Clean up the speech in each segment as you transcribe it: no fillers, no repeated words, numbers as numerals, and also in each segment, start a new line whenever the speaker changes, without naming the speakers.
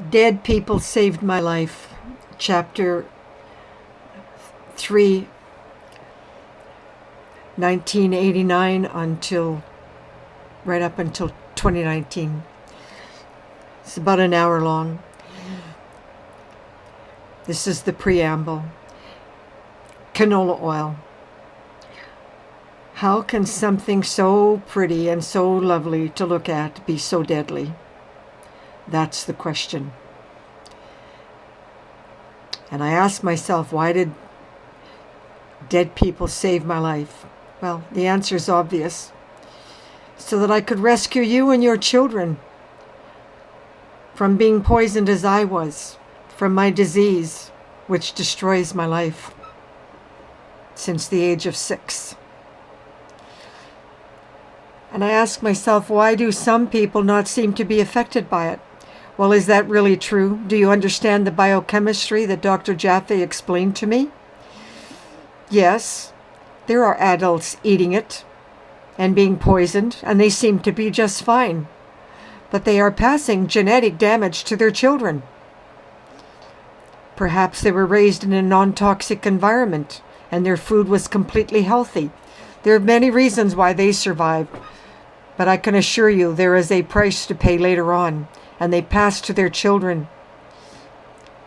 Dead People Saved My Life, Chapter 3, 1989 right up until 2019. It's about an hour long. This is the preamble. Canola oil. How can something so pretty and so lovely to look at be so deadly? That's the question. And I ask myself, why did dead people save my life? Well, the answer is obvious. So that I could rescue you and your children from being poisoned as I was, from my disease, which destroys my life since the age of 6. And I ask myself, why do some people not seem to be affected by it? Well, is that really true? Do you understand the biochemistry that Dr. Jaffe explained to me? Yes, there are adults eating it and being poisoned, and they seem to be just fine. But they are passing genetic damage to their children. Perhaps they were raised in a non-toxic environment and their food was completely healthy. There are many reasons why they survive, but I can assure you there is a price to pay later on, and they pass to their children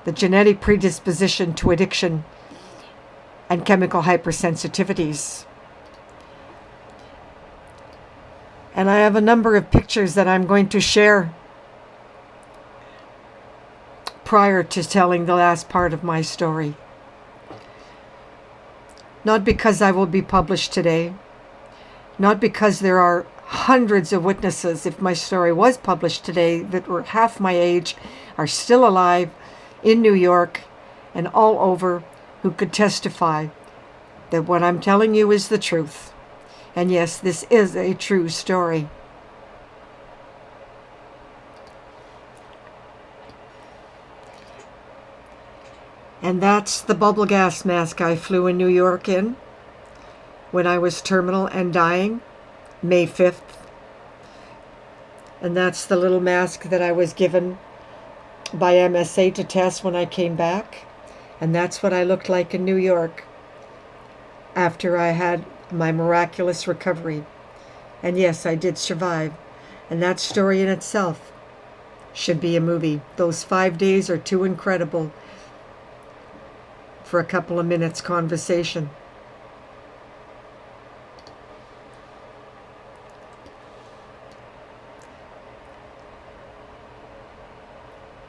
the genetic predisposition to addiction and chemical hypersensitivities. And I have a number of pictures that I'm going to share prior to telling the last part of my story. Not because I will be published today, not because there are hundreds of witnesses, if my story was published today, that were half my age, are still alive in New York and all over, who could testify that what I'm telling you is the truth. And yes, this is a true story. And that's the bubble gas mask I flew in New York in when I was terminal and dying, May 5th. And that's the little mask that I was given by MSA to test when I came back. And that's what I looked like in New York after I had my miraculous recovery. And yes, I did survive. And that story in itself should be a movie. Those 5 days are too incredible for a couple of minutes conversation.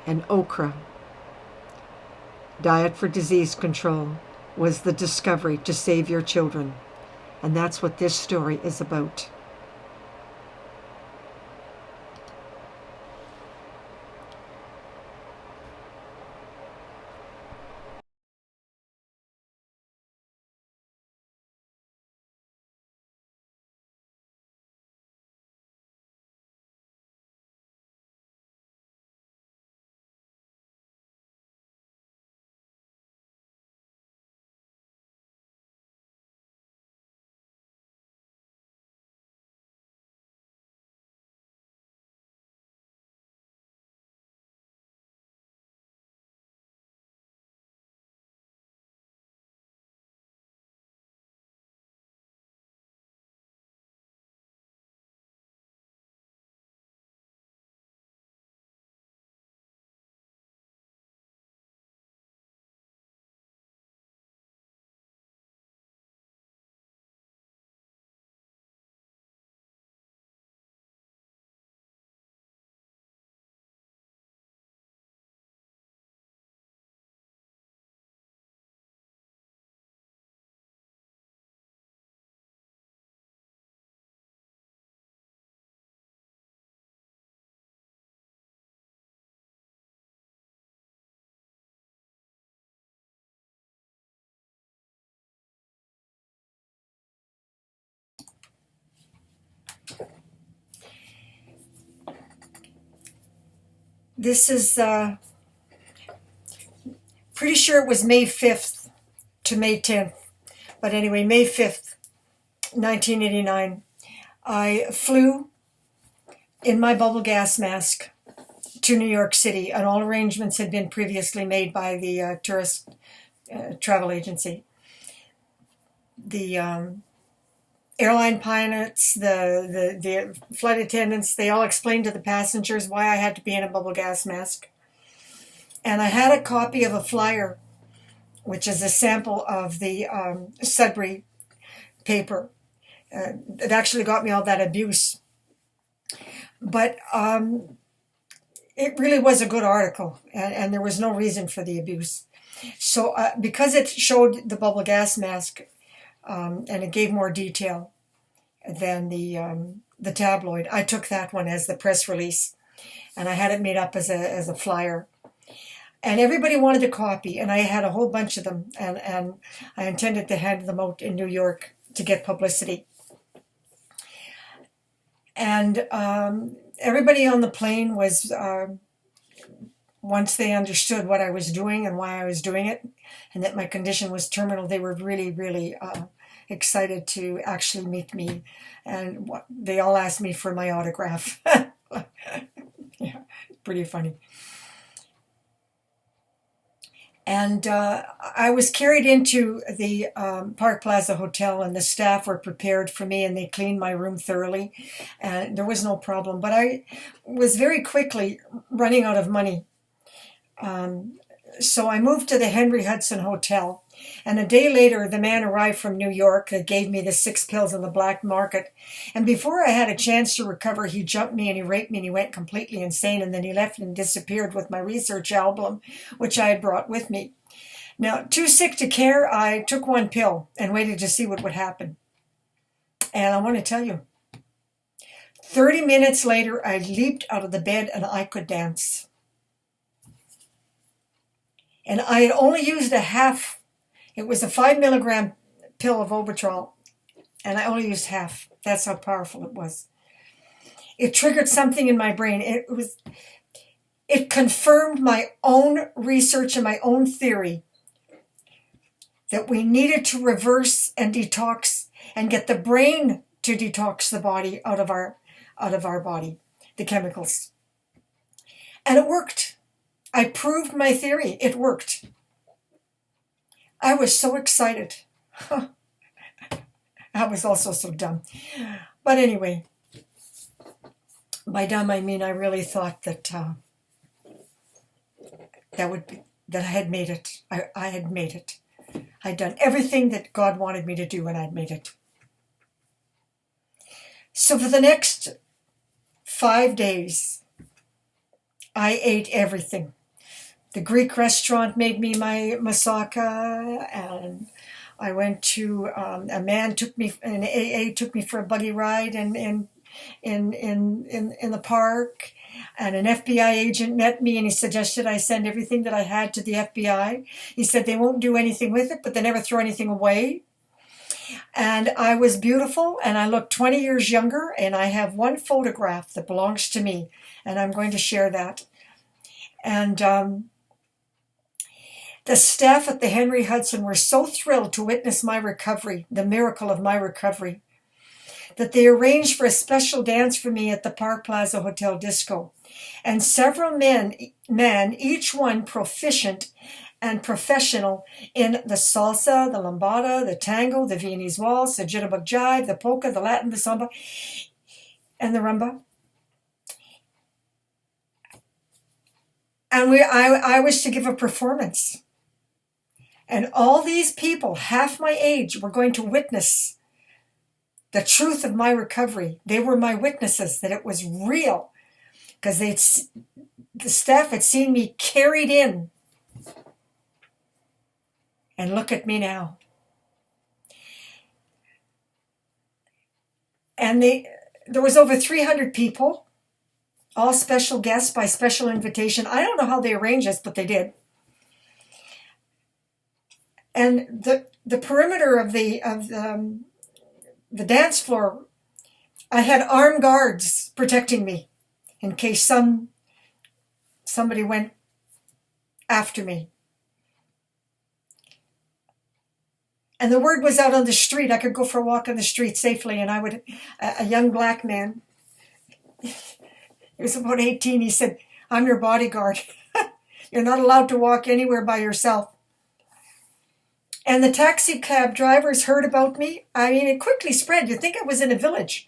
And OKRA, Diet for Disease Control, was the discovery to save your children. And that's what this story is about. This is pretty sure it was May 5th to May 10th. But anyway, May 5th, 1989. I flew in my bubble gas mask to New York City, and all arrangements had been previously made by the tourist travel agency. The airline pilots, the flight attendants, they all explained to the passengers why I had to be in a bubble gas mask. And I had a copy of a flyer, which is a sample of the Sudbury paper. It actually got me all that abuse. But it really was a good article, and there was no reason for the abuse. So because it showed the bubble gas mask, and it gave more detail than the tabloid, I took that one as the press release, and I had it made up as a flyer. And everybody wanted a copy, and I had a whole bunch of them, and I intended to hand them out in New York to get publicity. And everybody on the plane was, once they understood what I was doing and why I was doing it, and that my condition was terminal, they were really, really excited to actually meet me. And they all asked me for my autograph. Yeah, pretty funny. And I was carried into the Park Plaza Hotel, and the staff were prepared for me, and they cleaned my room thoroughly, and there was no problem. But I was very quickly running out of money. So I moved to the Henry Hudson Hotel, and a day later the man arrived from New York that gave me the 6 pills on the black market. And before I had a chance to recover, he jumped me and he raped me and he went completely insane, and then he left and disappeared with my research album, which I had brought with me. Now, too sick to care, I took 1 pill and waited to see what would happen. And I want to tell you, 30 minutes later, I leaped out of the bed and I could dance. And I had only used a half. It was a 5 milligram pill of Obertrol, and I only used half. That's how powerful it was. It triggered something in my brain. It confirmed my own research and my own theory that we needed to reverse and detox and get the brain to detox the body out of our body, the chemicals. And it worked. I proved my theory. It worked. I was so excited. I was also so dumb. But anyway, by dumb I mean I really thought that that I had made it. I had made it. I'd done everything that God wanted me to do, and I'd made it. So for the next 5 days, I ate everything. The Greek restaurant made me my moussaka, and I went to a man took me, an AA took me for a buggy ride in the park, and an FBI agent met me, and he suggested I send everything that I had to the FBI. He said they won't do anything with it, but they never throw anything away. And I was beautiful, and I looked 20 years younger, and I have 1 photograph that belongs to me, and I'm going to share that. And the staff at the Henry Hudson were so thrilled to witness my recovery, the miracle of my recovery, that they arranged for a special dance for me at the Park Plaza Hotel Disco. And several men, each one proficient and professional in the salsa, the lambada, the tango, the Viennese waltz, the jitterbug jive, the polka, the Latin, the samba, and the rumba. And I was to give a performance. And all these people, half my age, were going to witness the truth of my recovery. They were my witnesses that it was real, because the staff had seen me carried in. And look at me now. And there was over 300 people, all special guests by special invitation. I don't know how they arranged this, but they did. And the perimeter of the dance floor, I had armed guards protecting me in case somebody went after me. And the word was out on the street. I could go for a walk on the street safely, and a young black man, he was about 18, he said, I'm your bodyguard. You're not allowed to walk anywhere by yourself. And the taxi cab drivers heard about me. I mean, it quickly spread. You'd think I was in a village.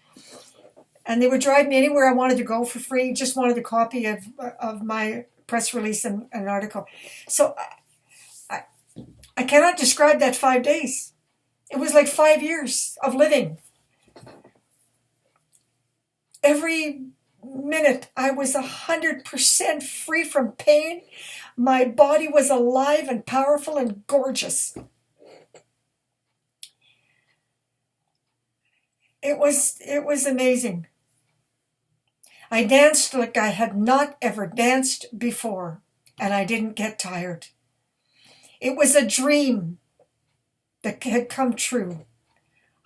And they would drive me anywhere I wanted to go for free. Just wanted a copy of my press release and an article. So I cannot describe that 5 days. It was like 5 years of living. Every minute I was 100% free from pain. My body was alive and powerful and gorgeous. It was amazing. I danced like I had not ever danced before, and I didn't get tired. It was a dream that had come true.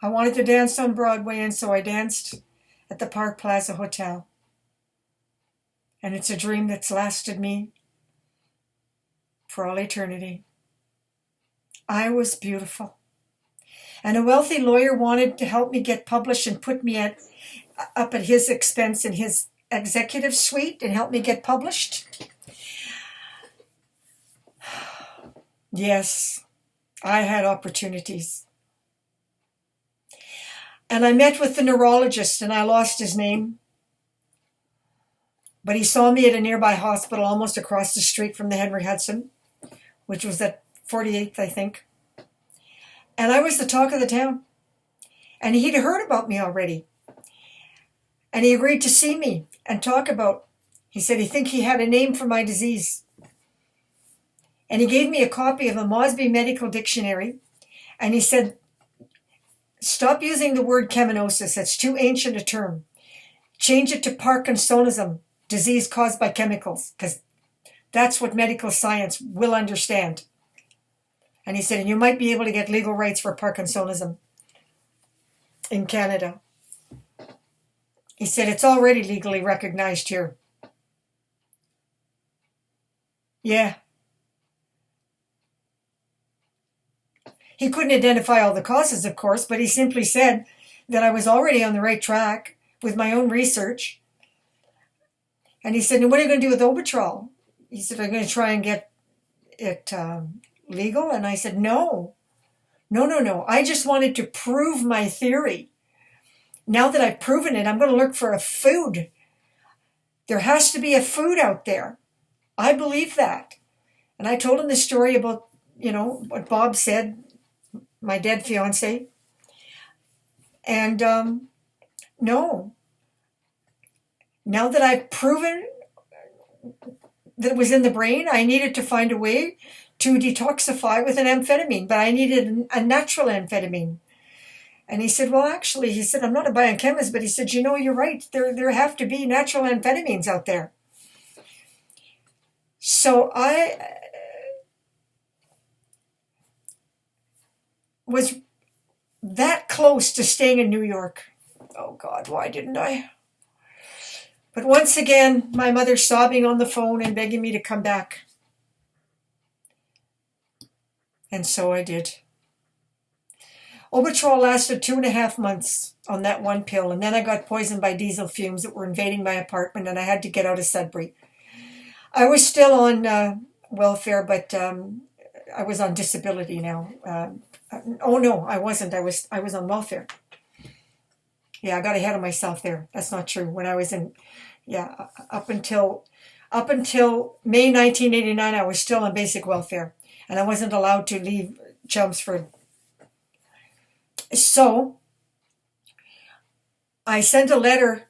I wanted to dance on Broadway, and so I danced at the Park Plaza Hotel. And it's a dream that's lasted me for all eternity. I was beautiful. And a wealthy lawyer wanted to help me get published and put me up at his expense in his executive suite and help me get published. Yes, I had opportunities. And I met with the neurologist, and I lost his name. But he saw me at a nearby hospital almost across the street from the Henry Hudson, which was at 48th, I think. And I was the talk of the town. And he'd heard about me already. And he agreed to see me and talk about, he said he had a name for my disease. And he gave me a copy of a Mosby Medical Dictionary. And he said, stop using the word cheminosis. It's too ancient a term. Change it to Parkinsonism, disease caused by chemicals, because that's what medical science will understand. And he said, and you might be able to get legal rights for Parkinsonism in Canada. He said, it's already legally recognized here. Yeah. He couldn't identify all the causes, of course, but he simply said that I was already on the right track with my own research. And he said, and what are you going to do with Obitrol? He said, I'm going to try and get it legal. And I said, no. I just wanted to prove my theory. Now that I've proven it, I'm going to look for a food. There has to be a food out there. I believe that. And I told him the story about, what Bob said, my dead fiance. And no. Now that I've proven that it was in the brain, I needed to find a way to detoxify with an amphetamine, but I needed a natural amphetamine. And he said, well, actually, he said, I'm not a biochemist, but he said, you're right. There have to be natural amphetamines out there. So I was that close to staying in New York. Oh, God, why didn't I? But once again, my mother sobbing on the phone and begging me to come back. And so I did. Obitrol lasted 2.5 months on that one pill, and then I got poisoned by diesel fumes that were invading my apartment, and I had to get out of Sudbury. I was still on welfare, but I was on disability now. Oh no, I wasn't. I was on welfare. Yeah, I got ahead of myself there. That's not true. When I was up until May 1989, I was still on basic welfare, and I wasn't allowed to leave Chelmsford. So I sent a letter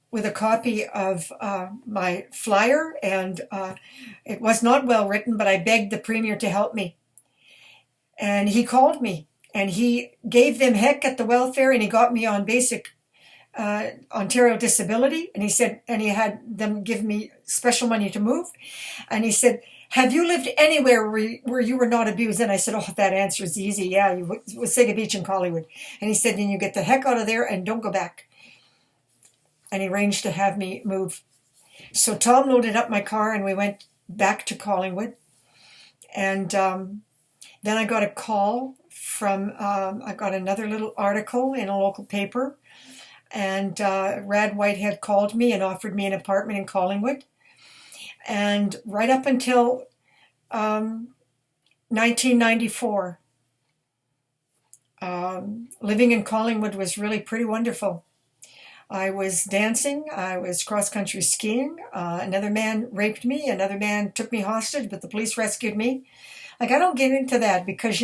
with a copy of my flyer, and it was not well written, but I begged the Premier to help me. And he called me, and he gave them heck at the welfare, and he got me on basic Ontario disability, and he said, and he had them give me special money to move, and he said, have you lived anywhere where you were not abused? And I said, oh, that answer is easy. Yeah, you was Sega Beach in Collywood. And he said, then you get the heck out of there and don't go back. And he arranged to have me move. So Tom loaded up my car and we went back to Collingwood. And then I got a call from, I got another little article in a local paper. And Rad Whitehead called me and offered me an apartment in Collingwood. And right up until 1994, living in Collingwood was really pretty wonderful. I was dancing, I was cross-country skiing, another man raped me, another man took me hostage, but the police rescued me. Like, I don't get into that because,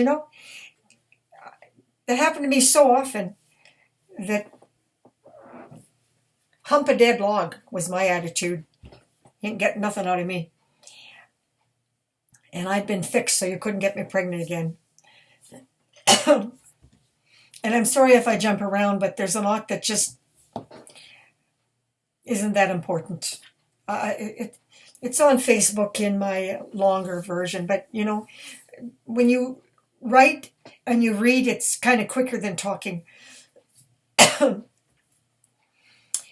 that happened to me so often that hump a dead log was my attitude. You ain't getting nothing out of me. And I'd been fixed so you couldn't get me pregnant again. And I'm sorry if I jump around, but there's a lot that just isn't that important. It's on Facebook in my longer version, but when you write and you read, it's kind of quicker than talking.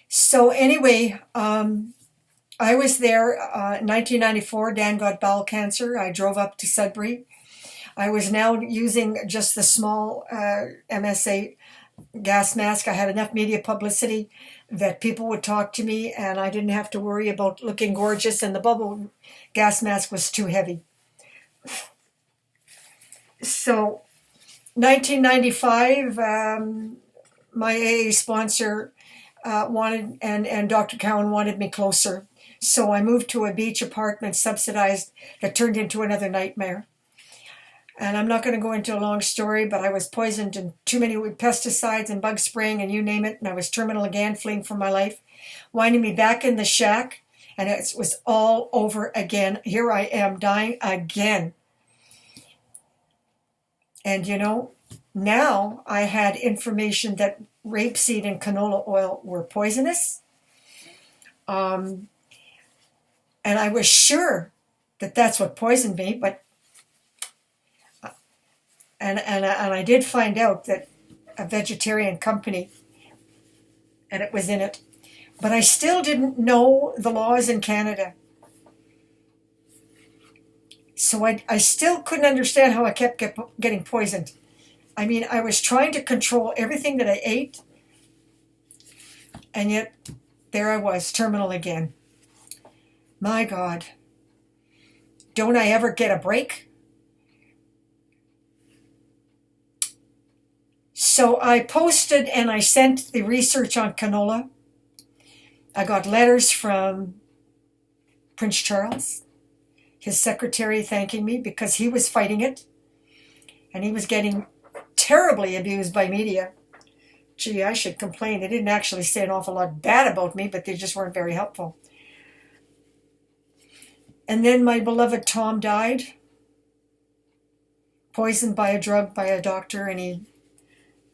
So anyway, I was there in 1994. Dan got bowel cancer. I drove up to Sudbury. I was now using just the small MSA gas mask. I had enough media publicity that people would talk to me, and I didn't have to worry about looking gorgeous, and the bubble gas mask was too heavy. So 1995, my AA sponsor wanted, and Dr. Cowan wanted me closer. So I moved to a beach apartment subsidized that turned into another nightmare. And I'm not going to go into a long story, but I was poisoned in too many with pesticides and bug spraying and you name it. And I was terminal again, fleeing for my life, winding me back in the shack. And it was all over again. Here I am dying again. And now I had information that rapeseed and canola oil were poisonous. And I was sure that that's what poisoned me, but and I did find out that a vegetarian company, and it was in it, but I still didn't know the laws in Canada. So I still couldn't understand how I kept getting poisoned. I mean, I was trying to control everything that I ate, and yet there I was, terminal again. My God, don't I ever get a break? So I posted and I sent the research on canola. I got letters from Prince Charles, his secretary, thanking me because he was fighting it. And he was getting terribly abused by media. Gee, I should complain. They didn't actually say an awful lot bad about me, but they just weren't very helpful. And then my beloved Tom died, poisoned by a drug by a doctor, and he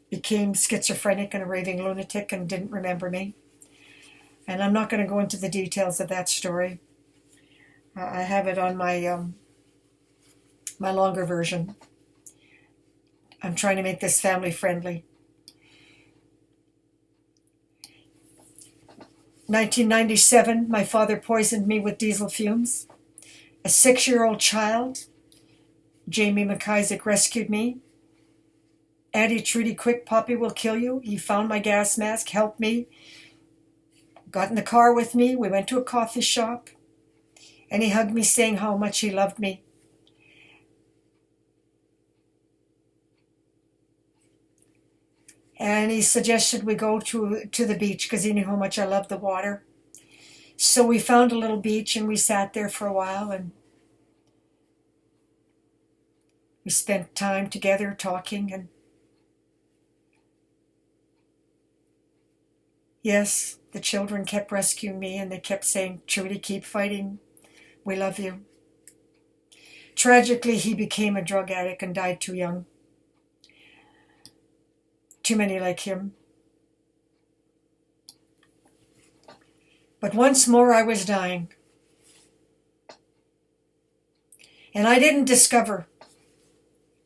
became schizophrenic and a raving lunatic and didn't remember me. And I'm not going to go into the details of that story. I have it on my my longer version. I'm trying to make this family friendly. 1997, my father poisoned me with diesel fumes. A 6-year-old child, Jamie McIsaac, rescued me. Auntie Trudi, quick, Poppy will kill you. He found my gas mask, helped me, got in the car with me. We went to a coffee shop, and he hugged me, saying how much he loved me. And he suggested we go to the beach because he knew how much I loved the water. So we found a little beach, and we sat there for a while, and we spent time together talking, and yes, the children kept rescuing me, and they kept saying, Trudy, keep fighting. We love you. Tragically, he became a drug addict and died too young. Too many like him. But once more I was dying. And I didn't discover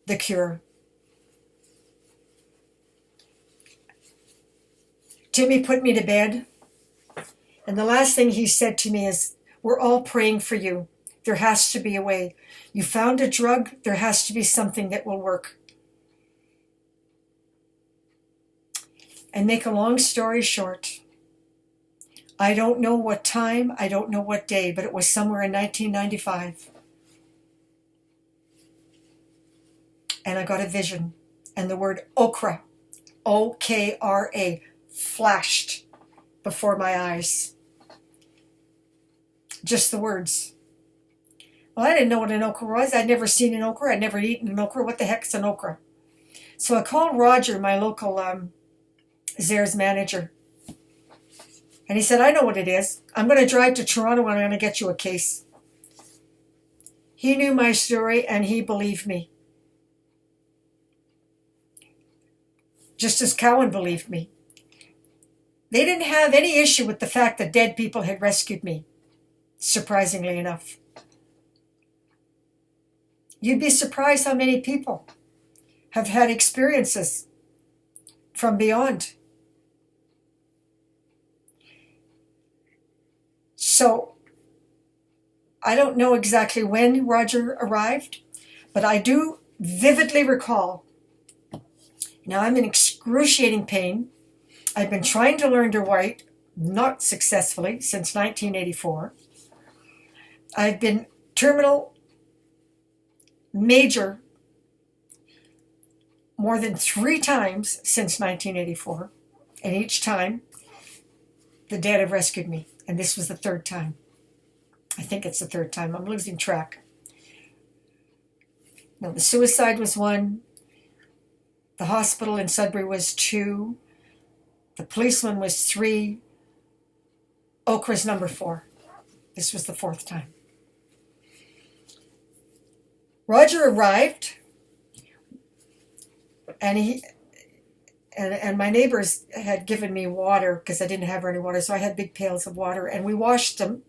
the cure. Timmy put me to bed, and the last thing he said to me is, we're all praying for you. There has to be a way. You found a drug, there has to be something that will work. And make a long story short, I don't know what time, I don't know what day, but it was somewhere in 1995. And I got a vision, and the word OKRA, OKRA, flashed before my eyes. Just the words. Well, I didn't know what an okra was. I'd never seen an okra. I'd never eaten an okra. What the heck's an okra? So I called Roger, my local Zares manager. And he said, I know what it is. I'm going to drive to Toronto and I'm going to get you a case. He knew my story and he believed me. Just as Cowan believed me. They didn't have any issue with the fact that dead people had rescued me, surprisingly enough. You'd be surprised how many people have had experiences from beyond. So, I don't know exactly when Roger arrived, but I do vividly recall. Now, I'm in excruciating pain. I've been trying to learn to write, not successfully, since 1984. I've been terminal, major, more than 3 times since 1984. And each time, the dead have rescued me. And this was the 3rd time. I think it's the 3rd time. I'm losing track. No, the suicide was 1. The hospital in Sudbury was 2. The policeman was 3. Okra's number 4. This was the 4th time. Roger arrived, and my neighbors had given me water because I didn't have any water, so I had big pails of water, and we washed them.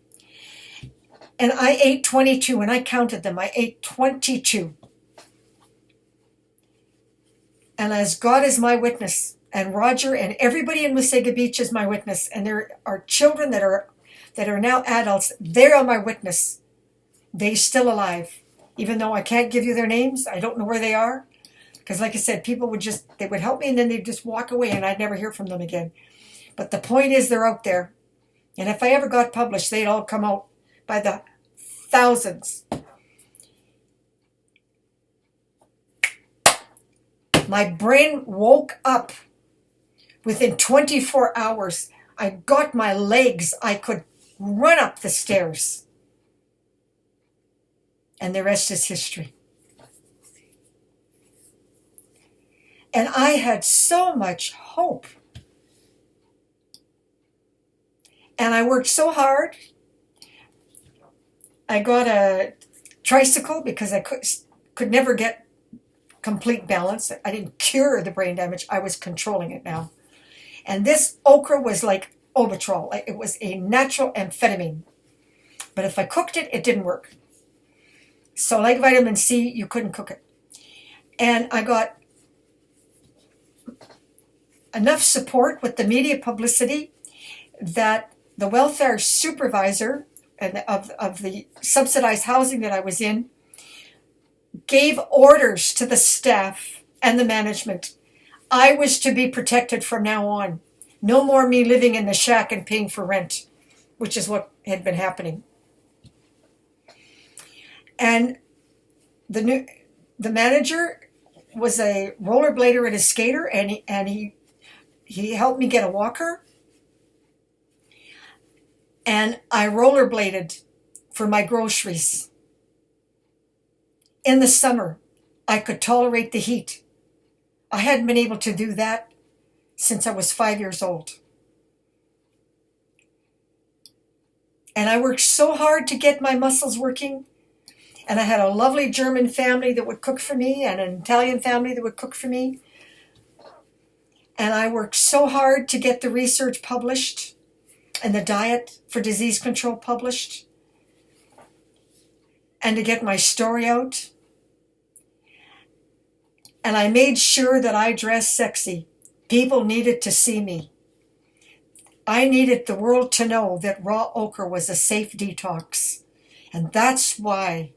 And I ate 22, and I counted them. I ate 22. And as God is my witness, and Roger and everybody in Wasaga Beach is my witness, and there are children that are now adults, they are my witness. They're still alive. Even though I can't give you their names, I don't know where they are. Because like I said, people would help me and then they'd just walk away and I'd never hear from them again. But the point is they're out there. And if I ever got published, they'd all come out by the thousands. My brain woke up within 24 hours. I got my legs. I could run up the stairs. And the rest is history. And I had so much hope. And I worked so hard. I got a tricycle because I could never get complete balance. I didn't cure the brain damage. I was controlling it now. And this okra was like Obitrol. It was a natural amphetamine. But if I cooked it, it didn't work. So like vitamin C, you couldn't cook it. And I got enough support with the media publicity that the welfare supervisor and of the subsidized housing that I was in gave orders to the staff and the management. I was to be protected from now on. No more me living in the shack and paying for rent, which is what had been happening. And the manager was a rollerblader and a skater, and he helped me get a walker. And I rollerbladed for my groceries. In the summer, I could tolerate the heat. I hadn't been able to do that since I was 5 years old. And I worked so hard to get my muscles working. And I had a lovely German family that would cook for me and an Italian family that would cook for me. And I worked so hard to get the research published and the diet for disease control published and to get my story out. And I made sure that I dressed sexy. People needed to see me. I needed the world to know that raw okra was a safe detox. And that's why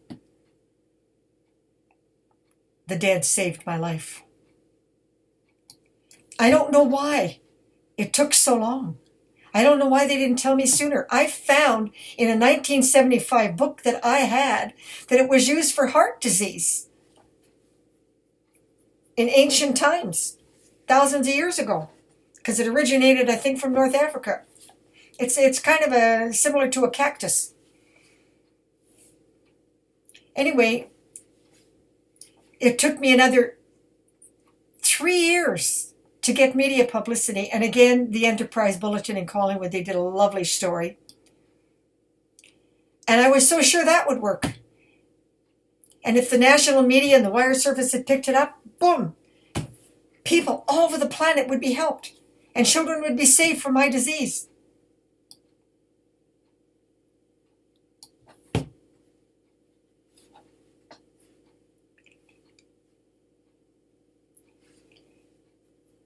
the dead saved my life. I don't know why it took so long. I don't know why they didn't tell me sooner. I found in a 1975 book that I had that it was used for heart disease in ancient times, thousands of years ago, because it originated, I think, from North Africa. It's kind of similar to a cactus. Anyway, it took me another 3 years to get media publicity. And again, the Enterprise Bulletin in Collingwood, they did a lovely story. And I was so sure that would work. And if the national media and the wire service had picked it up, boom, people all over the planet would be helped. And children would be saved from my disease.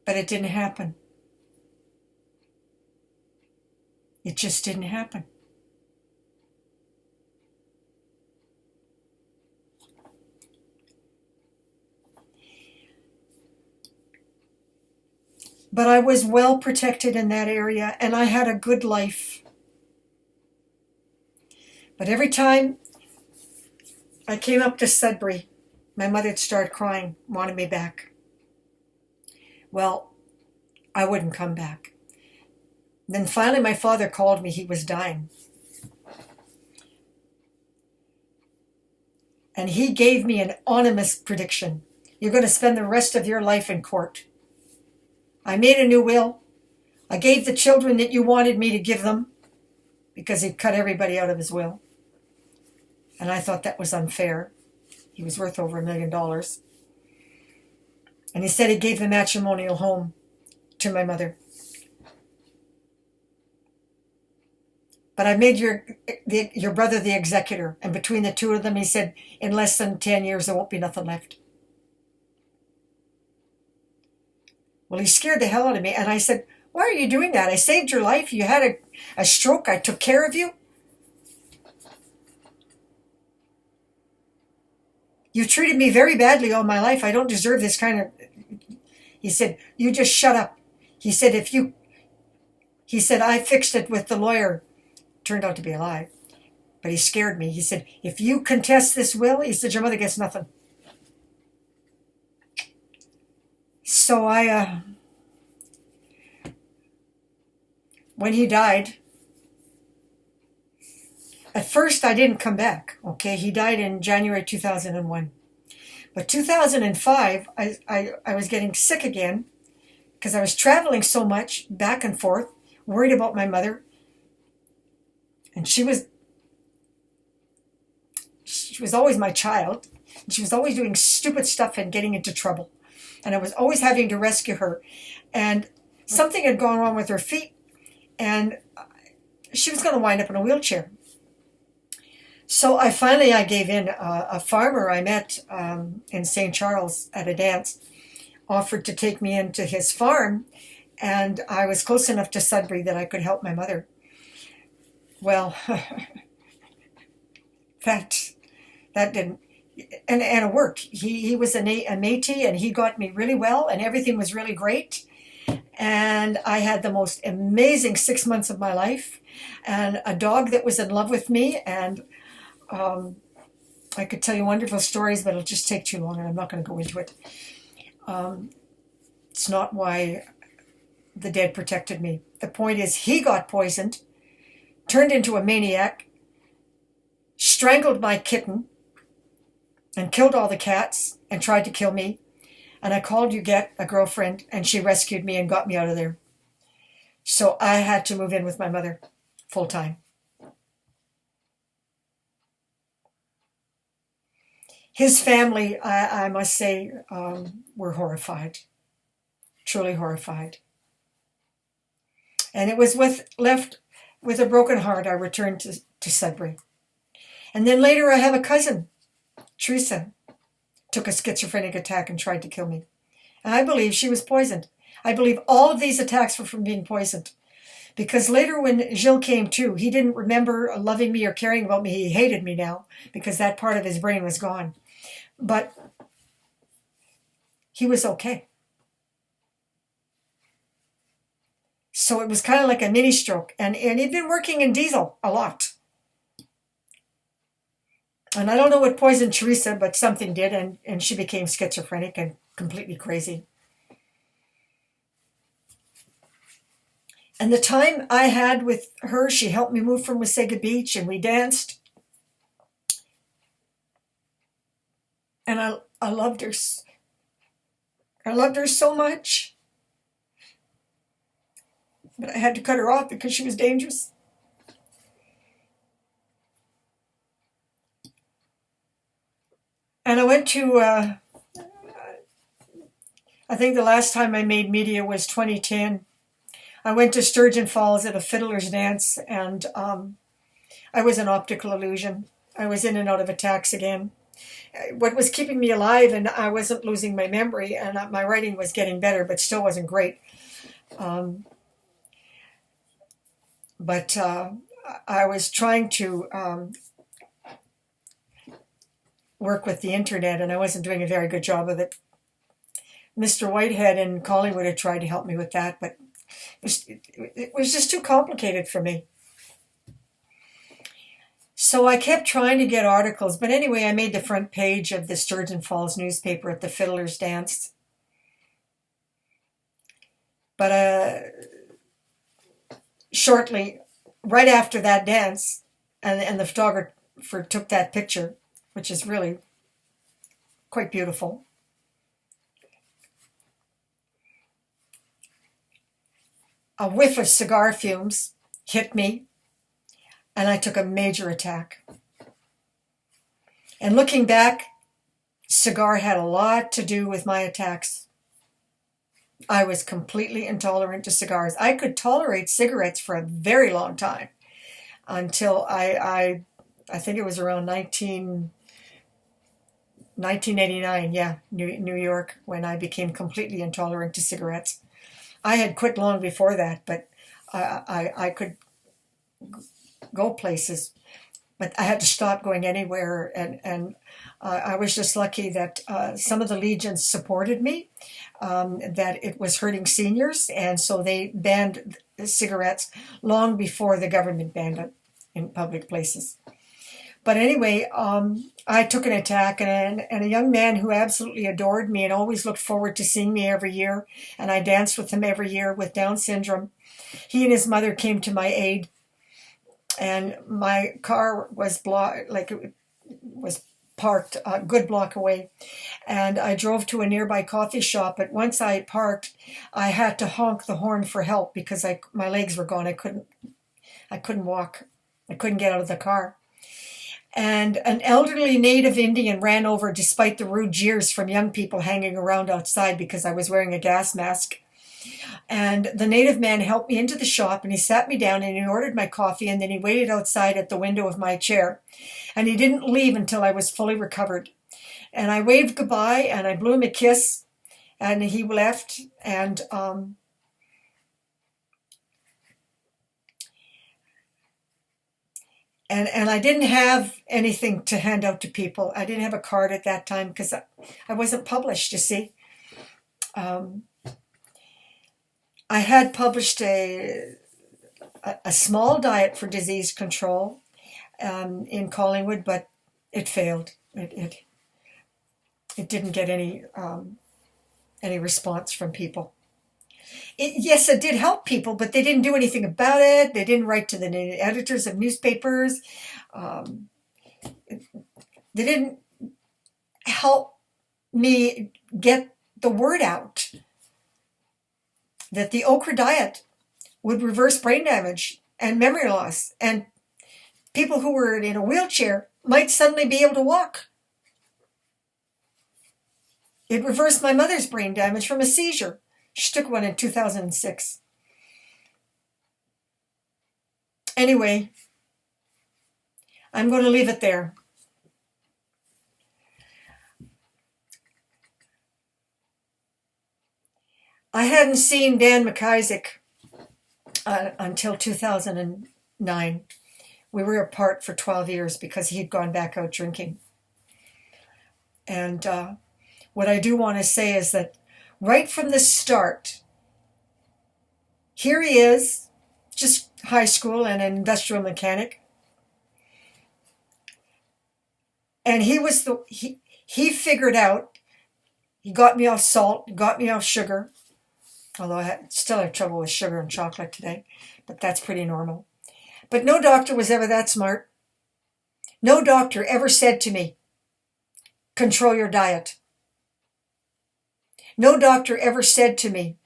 But it didn't happen. It just didn't happen. But I was well protected in that area, and I had a good life. But every time I came up to Sudbury, my mother would start crying, wanted me back. Well, I wouldn't come back. Then finally my father called me. He was dying. And he gave me an ominous prediction. You're going to spend the rest of your life in court. I made a new will. I gave the children that you wanted me to give them, because he'd cut everybody out of his will. And I thought that was unfair. He was worth over $1 million. And he said he gave the matrimonial home to my mother. But I made your brother the executor. And between the two of them, he said, in less than 10 years, there won't be nothing left. Well, he scared the hell out of me. And I said, why are you doing that? I saved your life. You had a stroke. I took care of you. You treated me very badly all my life. I don't deserve this kind of... He said, you just shut up. He said, I fixed it with the lawyer. Turned out to be a lie. But he scared me. He said, if you contest this will, he said, your mother gets nothing. So when he died, at first I didn't come back, okay? He died in January 2001. But 2005, I was getting sick again because I was traveling so much back and forth, worried about my mother. And she was always my child. And she was always doing stupid stuff and getting into trouble. And I was always having to rescue her. And something had gone wrong with her feet. And she was going to wind up in a wheelchair. So I gave in. A farmer I met in St. Charles at a dance offered to take me into his farm, and I was close enough to Sudbury that I could help my mother. Well, that didn't, and it worked. He was a Métis, and he got me really well, and everything was really great. And I had the most amazing 6 months of my life, and a dog that was in love with me, and I could tell you wonderful stories, but it'll just take too long, and I'm not going to go into it. It's not why the dead protected me. The point is, he got poisoned, turned into a maniac, strangled my kitten, and killed all the cats, and tried to kill me. And I called Huguette, a girlfriend, and she rescued me and got me out of there. So I had to move in with my mother full time. His family, I must say, were horrified, truly horrified. And it was left with a broken heart I returned to Sudbury. And then later I have a cousin, Teresa, took a schizophrenic attack and tried to kill me. And I believe she was poisoned. I believe all of these attacks were from being poisoned. Because later when Gilles came to, he didn't remember loving me or caring about me. He hated me now because that part of his brain was gone. But he was okay. So it was kind of like a mini stroke. And he'd been working in diesel a lot. And I don't know what poisoned Teresa, but something did, and she became schizophrenic and completely crazy. And the time I had with her, she helped me move from Wasaga Beach, and we danced. And I loved her. I loved her so much. But I had to cut her off because she was dangerous. And I went to, I think the last time I made media was 2010. I went to Sturgeon Falls at a fiddler's dance, and I was an optical illusion. I was in and out of attacks again. What was keeping me alive, and I wasn't losing my memory, and my writing was getting better, but still wasn't great. But I was trying to work with the internet, and I wasn't doing a very good job of it. Mr. Whitehead in Collingwood had tried to help me with that, but it was just too complicated for me. So I kept trying to get articles, but anyway, I made the front page of the Sturgeon Falls newspaper at the Fiddler's Dance. But shortly, right after that dance, and the photographer took that picture, which is really quite beautiful. A whiff of cigar fumes hit me, and I took a major attack. And looking back, cigar had a lot to do with my attacks. I was completely intolerant to cigars. I could tolerate cigarettes for a very long time until I think it was around 1989, yeah, New York, when I became completely intolerant to cigarettes. I had quit long before that, but I could go places, but I had to stop going anywhere, and I was just lucky that some of the legions supported me, that it was hurting seniors, and so they banned cigarettes long before the government banned it in public places. But anyway, I took an attack, and a young man who absolutely adored me and always looked forward to seeing me every year, and I danced with him every year with Down syndrome. He and his mother came to my aid, and my car was parked a good block away, and I drove to a nearby coffee shop. But once I parked, I had to honk the horn for help because my legs were gone. I couldn't walk. I couldn't get out of the car. And an elderly native Indian ran over despite the rude jeers from young people hanging around outside because I was wearing a gas mask. And the native man helped me into the shop, and he sat me down, and he ordered my coffee, and then he waited outside at the window of my chair. And he didn't leave until I was fully recovered. And I waved goodbye, and I blew him a kiss, and he left. And And I didn't have anything to hand out to people. I didn't have a card at that time because I wasn't published, you see. I had published a small diet for disease control in Collingwood, but it failed. It didn't get any response from people. Yes, it did help people, but they didn't do anything about it. They didn't write to the editors of newspapers. They didn't help me get the word out that the OKRA diet would reverse brain damage and memory loss, and people who were in a wheelchair might suddenly be able to walk. It reversed my mother's brain damage from a seizure. She took one in 2006. Anyway, I'm going to leave it there. I hadn't seen Dan McIsaac until 2009. We were apart for 12 years because he had gone back out drinking. And what I do want to say is that right from the start, Here he is, just high school and an industrial mechanic. And he figured out, he got me off salt, got me off sugar, although I still have trouble with sugar and chocolate today, but that's pretty normal. But no doctor was ever that smart. No doctor ever said to me, control your diet. No doctor ever said to me,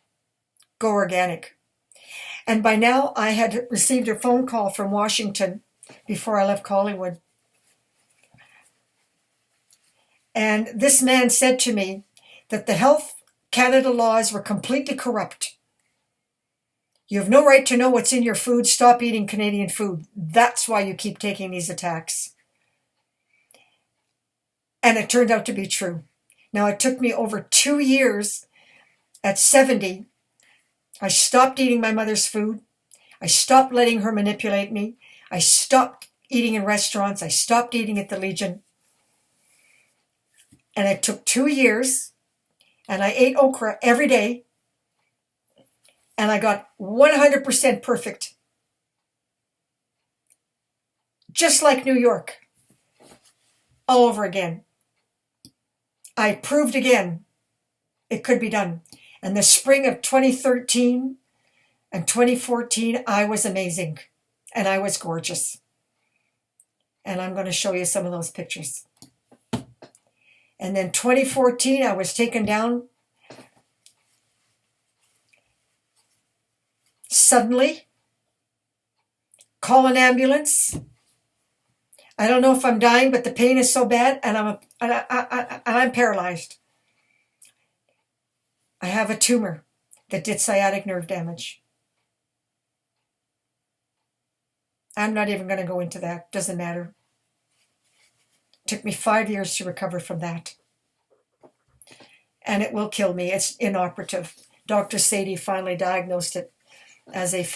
go organic. And by now I had received a phone call from Washington before I left Hollywood. And this man said to me that the Health Canada laws were completely corrupt. You have no right to know what's in your food. Stop eating Canadian food. That's why you keep taking these attacks. And it turned out to be true. Now, it took me over 2 years. At 70, I stopped eating my mother's food. I stopped letting her manipulate me. I stopped eating in restaurants. I stopped eating at the Legion. And it took 2 years. And I ate okra every day. And I got 100% perfect. Just like New York. All over again. I proved again it could be done. And the spring of 2013 and 2014, I was amazing. And I was gorgeous. And I'm going to show you some of those pictures. And then 2014, I was taken down suddenly. Call an ambulance. I don't know if I'm dying, but the pain is so bad, and I'm paralyzed. I have a tumor that did sciatic nerve damage. I'm not even going to go into that. Doesn't matter. It took me 5 years to recover from that. And it will kill me. It's inoperative. Dr. Sadie finally diagnosed it as a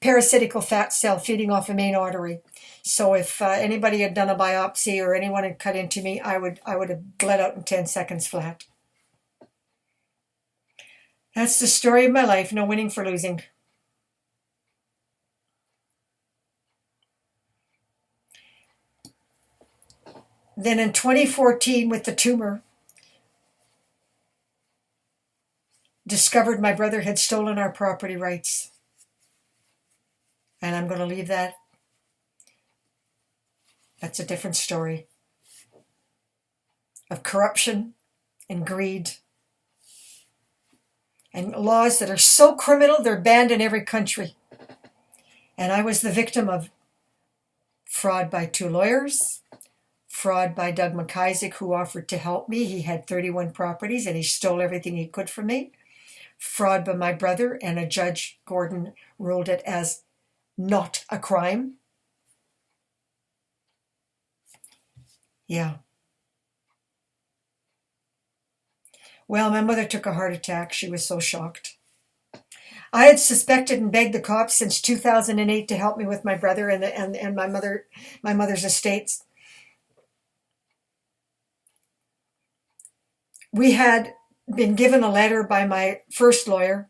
parasitical fat cell feeding off a main artery. So if anybody had done a biopsy or anyone had cut into me, I would have bled out in 10 seconds flat. That's the story of my life. No winning for losing. Then in 2014, with the tumor, discovered my brother had stolen our property rights. And I'm going to leave that. That's a different story of corruption and greed and laws that are so criminal they're banned in every country. And I was the victim of fraud by 2 lawyers, fraud by Doug McIsaac, who offered to help me. He had 31 properties and he stole everything he could from me. Fraud by my brother, and a judge, Gordon, ruled it as not a crime. Yeah. Well, my mother took a heart attack. She was so shocked. I had suspected and begged the cops since 2008 to help me with my brother and my mother's estates. We had been given a letter by my first lawyer,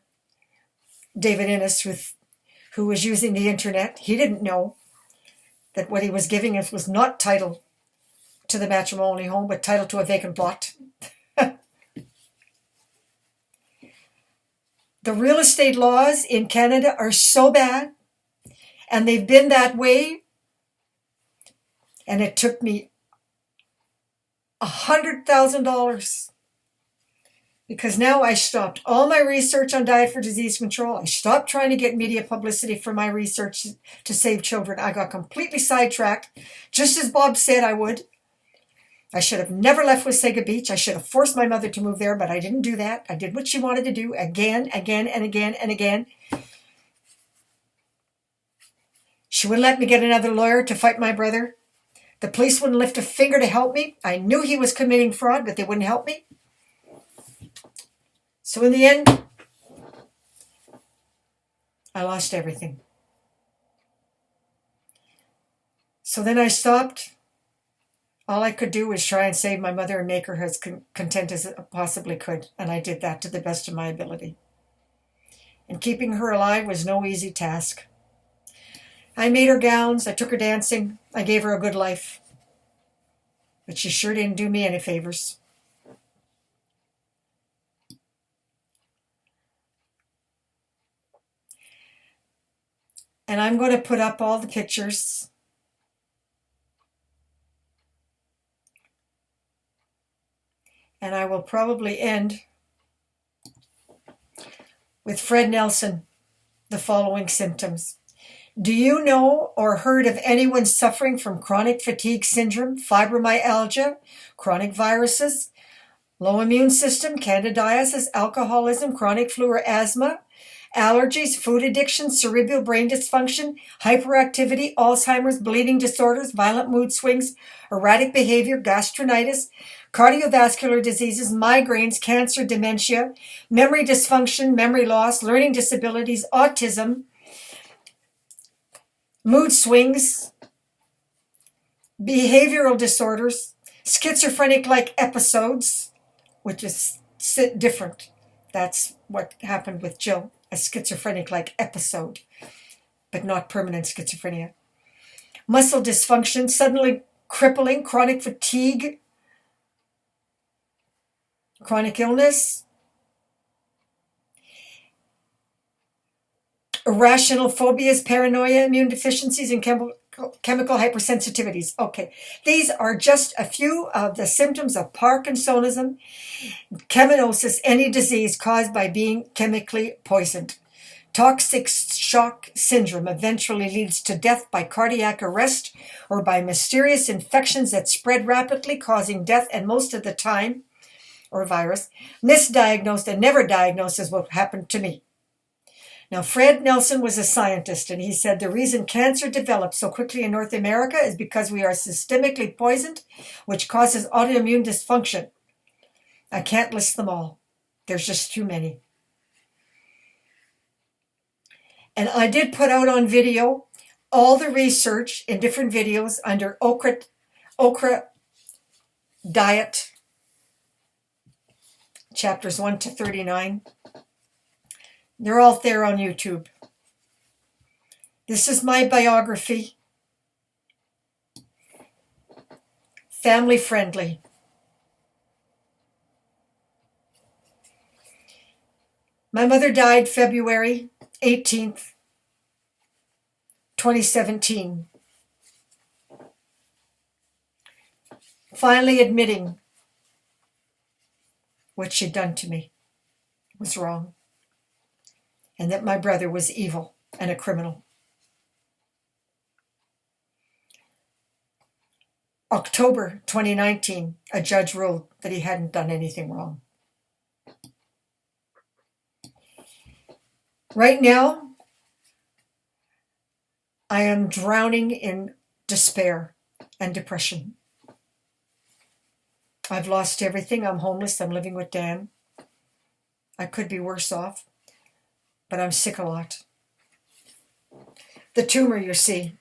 David Innes, who was using the internet. He didn't know that what he was giving us was not title to the matrimonial home, but title to a vacant plot. The real estate laws in Canada are so bad, and they've been that way. And it took me $100,000 because now I stopped all my research on diet for disease control. I stopped trying to get media publicity for my research to save children. I got completely sidetracked, just as Bob said I would. I should have never left Wasaga Beach. I should have forced my mother to move there, but I didn't do that. I did what she wanted to do again, and again. She wouldn't let me get another lawyer to fight my brother. The police wouldn't lift a finger to help me. I knew he was committing fraud, but they wouldn't help me. So in the end, I lost everything. So then I stopped. All I could do was try and save my mother and make her as content as I possibly could. And I did that to the best of my ability. and keeping her alive was no easy task. I made her gowns, I took her dancing, I gave her a good life. But she sure didn't do me any favors. And I'm going to put up all the pictures. And I will probably end with Fred Nelson, the following symptoms. Do you know or heard of anyone suffering from chronic fatigue syndrome, fibromyalgia, chronic viruses, low immune system, candidiasis, alcoholism, chronic flu or asthma, allergies, food addiction, cerebral brain dysfunction, hyperactivity, Alzheimer's, bleeding disorders, violent mood swings, erratic behavior, gastritis, cardiovascular diseases, migraines, cancer, dementia, memory dysfunction, memory loss, learning disabilities, autism, mood swings, behavioral disorders, schizophrenic-like episodes, which is different. That's what happened with Jill, a schizophrenic-like episode, but not permanent schizophrenia. Muscle dysfunction, suddenly crippling, chronic fatigue, chronic illness, irrational phobias, paranoia, immune deficiencies, and chemical hypersensitivities. Okay, these are just a few of the symptoms of Parkinsonism, cheminosis, any disease caused by being chemically poisoned. Toxic shock syndrome eventually leads to death by cardiac arrest or by mysterious infections that spread rapidly, causing death, and most of the time, or virus, misdiagnosed and never diagnosed is what happened to me. Now, Fred Nelson was a scientist, and he said the reason cancer develops so quickly in North America is because we are systemically poisoned, which causes autoimmune dysfunction. I can't list them all. There's just too many. And I did put out on video all the research in different videos under OKRA diet, chapters 1 to 39. They're all there on YouTube. This is my biography. Family friendly. My mother died February 18th, 2017. Finally admitting what she'd done to me was wrong, and that my brother was evil and a criminal. October 2019, a judge ruled that he hadn't done anything wrong. Right now, I am drowning in despair and depression. I've lost everything. I'm homeless. I'm living with Dan. I could be worse off, but I'm sick a lot. The tumor, you see,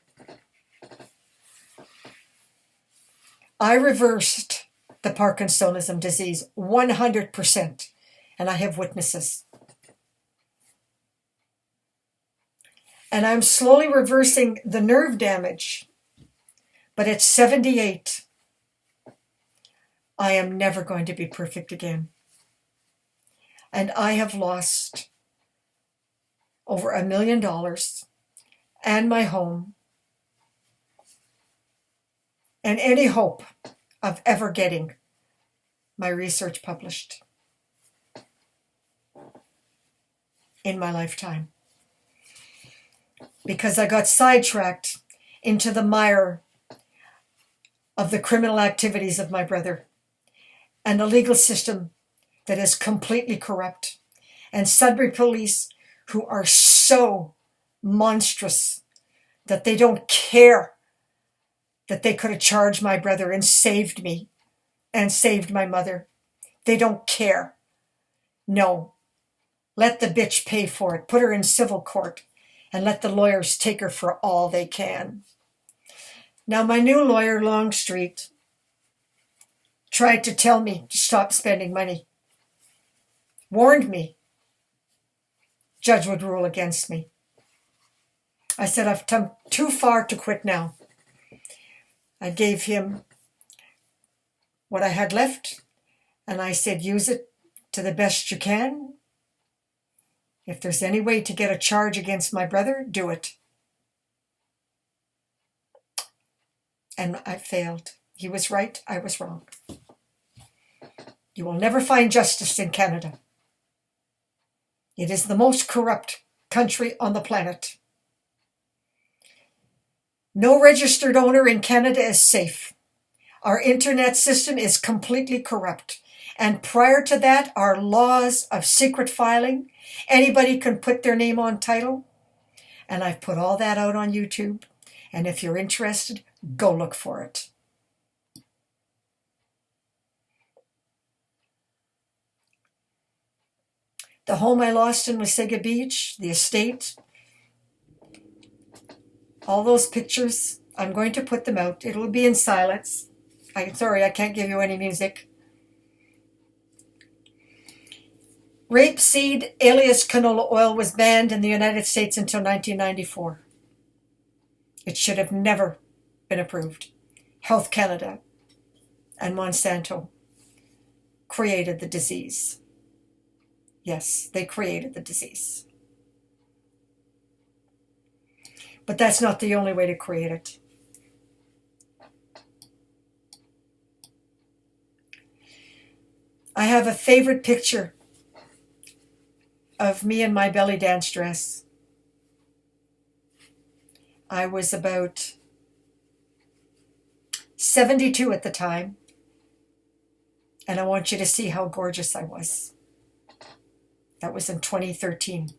I reversed the Parkinsonism disease 100%, and I have witnesses. And I'm slowly reversing the nerve damage, but at 78, I am never going to be perfect again. And I have lost over $1 million and my home and any hope of ever getting my research published in my lifetime. Because I got sidetracked into the mire of the criminal activities of my brother and a legal system that is completely corrupt, and Sudbury police who are so monstrous that they don't care that they could have charged my brother and saved me and saved my mother. They don't care. No. Let the bitch pay for it. Put her in civil court and let the lawyers take her for all they can. Now, my new lawyer, Longstreet, tried to tell me to stop spending money. Warned me. judge would rule against me. I said, I've come too far to quit now. I gave him what I had left, and I said, use it to the best you can. If there's any way to get a charge against my brother, do it. And I failed. He was right, I was wrong. You will never find justice in Canada. It is the most corrupt country on the planet. No registered owner in Canada is safe. Our internet system is completely corrupt. And prior to that, our laws of secret filing, anybody can put their name on title. And I've put all that out on YouTube. And if you're interested, go look for it. The home I lost in Wasaga Beach, the estate, all those pictures, I'm going to put them out. It will be in silence. Sorry, I can't give you any music. Rapeseed alias canola oil was banned in the United States until 1994. It should have never been approved. Health Canada and Monsanto created the disease. Yes, they created the disease. But that's not the only way to create it. I have a favorite picture of me in my belly dance dress. I was about 72 at the time, and I want you to see how gorgeous I was. That was in 2013.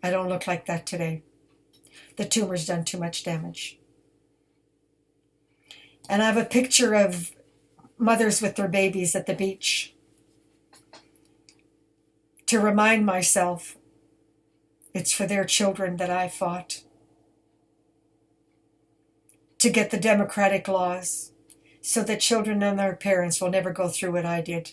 I don't look like that today. The tumor's done too much damage. And I have a picture of mothers with their babies at the beach to remind myself it's for their children that I fought to get the democratic laws so that children and their parents will never go through what I did.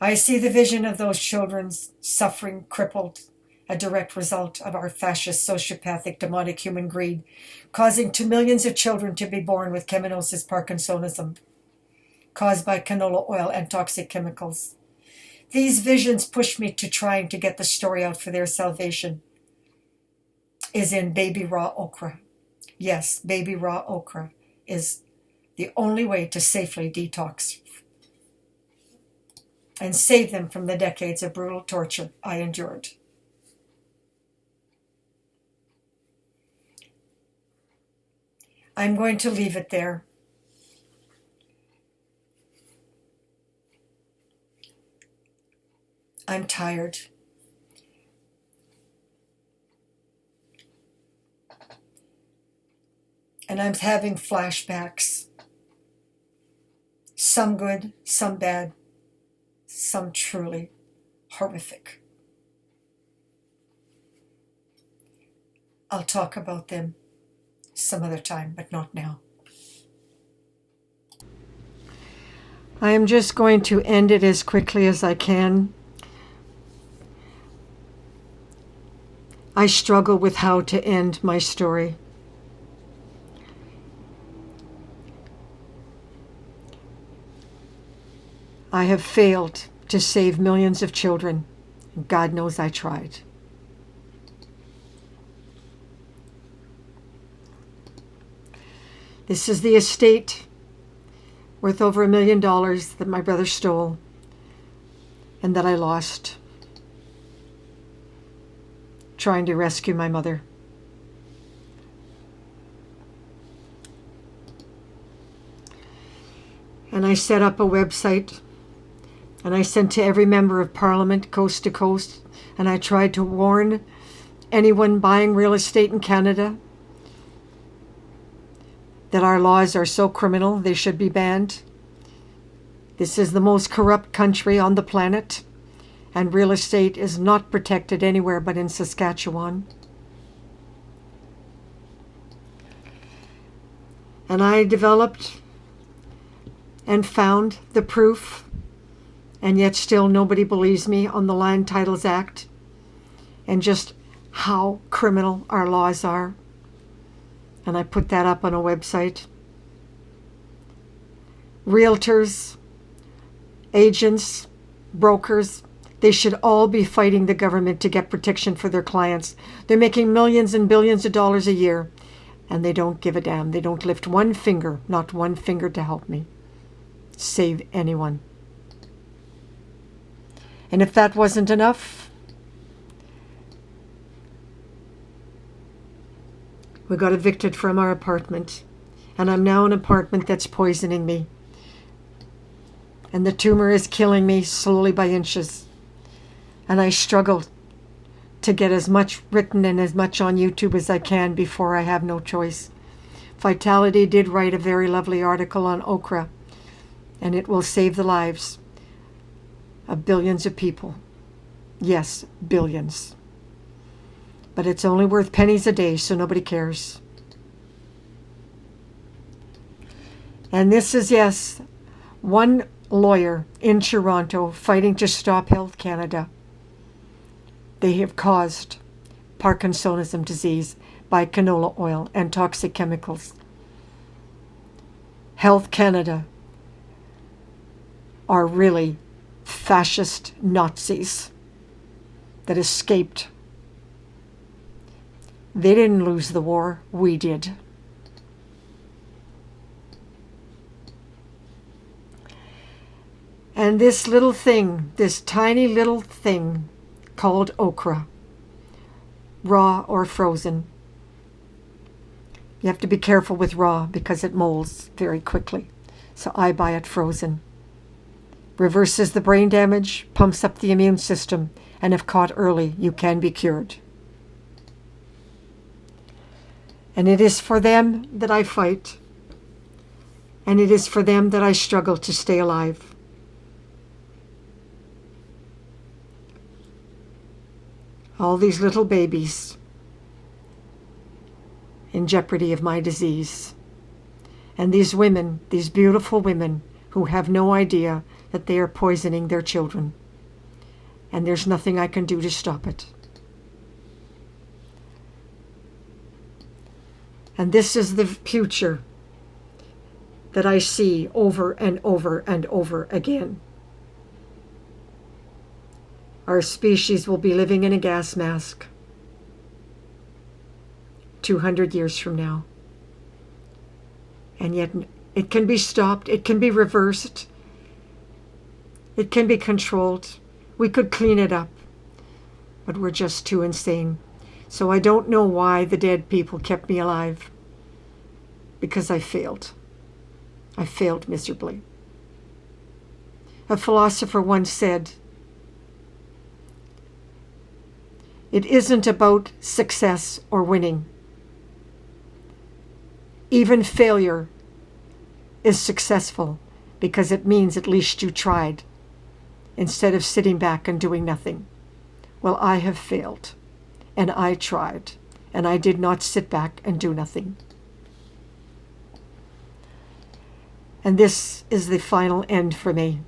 I see the vision of those children suffering, crippled, a direct result of our fascist, sociopathic, demonic human greed, causing to millions of children to be born with cheminosis Parkinsonism, caused by canola oil and toxic chemicals. These visions push me to trying to get the story out for their salvation is in baby raw okra. Yes, baby raw okra is the only way to safely detox and save them from the decades of brutal torture I endured. I'm going to leave it there. I'm tired. And I'm having flashbacks. Some good, some bad, some truly horrific. I'll talk about them some other time, but not now. I am just going to end it as quickly as I can. I struggle with how to end my story. I have failed to save millions of children, and God knows I tried. This is the estate worth over $1 million that my brother stole and that I lost trying to rescue my mother. And I set up a website and I sent to every member of Parliament coast to coast, and I tried to warn anyone buying real estate in Canada that our laws are so criminal they should be banned. This is the most corrupt country on the planet, and real estate is not protected anywhere but in Saskatchewan. And I developed and found the proof And yet still nobody believes me on the Land Titles Act and just how criminal our laws are. And I put that up on a website. Realtors, agents, brokers, they should all be fighting the government to get protection for their clients. They're making millions and billions of dollars a year, and they don't give a damn. They don't lift one finger, not one finger, to help me save anyone. And if that wasn't enough, we got evicted from our apartment, and I'm now in an apartment that's poisoning me. And the tumor is killing me slowly by inches. And I struggle to get as much written and as much on YouTube as I can before I have no choice. Vitality did write a very lovely article on OKRA, and it will save the lives of billions of people. Yes, billions. But it's only worth pennies a day, so nobody cares. And this is, yes, one lawyer in Toronto fighting to stop Health Canada. They have caused Parkinsonism disease by canola oil and toxic chemicals. Health Canada are really fascist Nazis that escaped. They didn't lose the war, we did. And this little thing, this tiny little thing called OKRA, raw or frozen. You have to be careful with raw because it molds very quickly. So I buy it frozen. Reverses the brain damage, pumps up the immune system, and if caught early, you can be cured. And it is for them that I fight, and it is for them that I struggle to stay alive. All these little babies in jeopardy of my disease. And these women, these beautiful women who have no idea that they are poisoning their children. And there's nothing I can do to stop it. And this is the future that I see over and over and over again. Our species will be living in a gas mask 200 years from now. And yet it can be stopped, it can be reversed, it can be controlled. We could clean it up, but we're just too insane. So I don't know why the dead people kept me alive, because I failed. I failed miserably. A philosopher once said, "It isn't about success or winning. Even failure is successful because it means at least you tried, instead of sitting back and doing nothing." Well, I have failed, and I tried, and I did not sit back and do nothing. And this is the final end for me.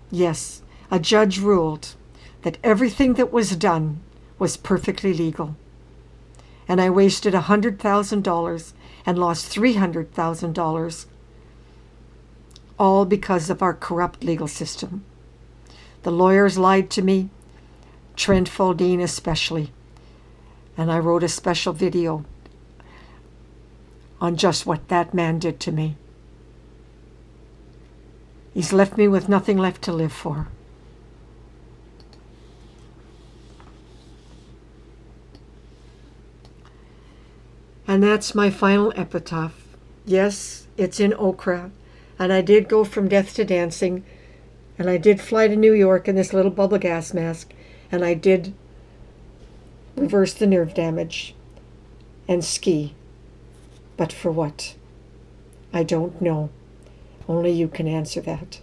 Yes, a judge ruled that everything that was done was perfectly legal. And I wasted $100,000 and lost $300,000, all because of our corrupt legal system. The lawyers lied to me, Trent Faldine especially, and I wrote a special video on just what that man did to me. He's left me with nothing left to live for. And that's my final epitaph. Yes, it's in OKRA, and I did go from death to dancing, and I did fly to New York in this little bubble gas mask, and I did reverse the nerve damage and ski. But for what? I don't know. Only you can answer that.